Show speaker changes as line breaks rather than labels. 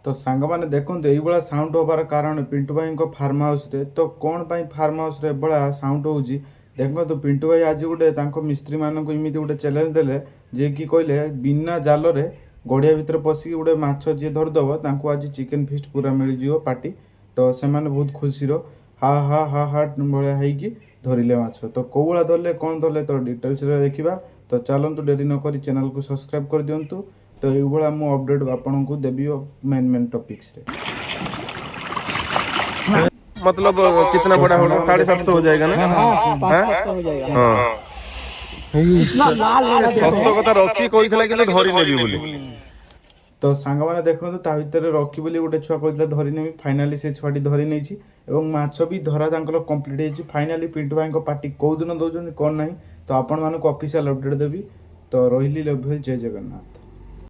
तो सांग मैंने देखो ये साउंड होबार कारण पिंटू भाई फार्म हाउस रे तो कौन पाई फार्म हाउस रे बड़ा साउंड होउची देखो तो पिंटू भाई आज गोटे मिस्त्री मानक इमिति गोटे चैलेंज देले जे कि कहले बिना जाल रे गड़िया भितर पशिक गोटे माछ जी धरदब तांको आज चिकेन फिस्ट पूरा मिल जिवो पार्टी। तो से बहुत खुशी हा हा हा हा भाया होइकी धरिले माछ तो कौ भाया धरले कौन धरले तो डिटेल्स रे देखिबा। तो चलतु डेरी नक चैनल को सब्सक्राइब कर दिंतु। तो ये मु अपडेट आपन को देवी मेन मेन टॉपिक्स रे।
मतलब कितना बड़ा होगा? 750 हो जाएगा ना?
हाँ 500 हो जाएगा।
हाँ सस्त कथा रखी कही कि धरी नेबी बोली।
तो सांग मैंने देखो ता भितर रखी बोली गोटे छुआ कहता धरी नेबी फाइनाली से छुआटी धरी नहीं एवं माछ भी धरा कंप्लीट हो फाइनाली पिंटू भाई पार्टी कौ दिन दौरान कौन ना तो आपण मानक ऑफिशियल अपडेट देवी। तो रही लव जय जगन्नाथ।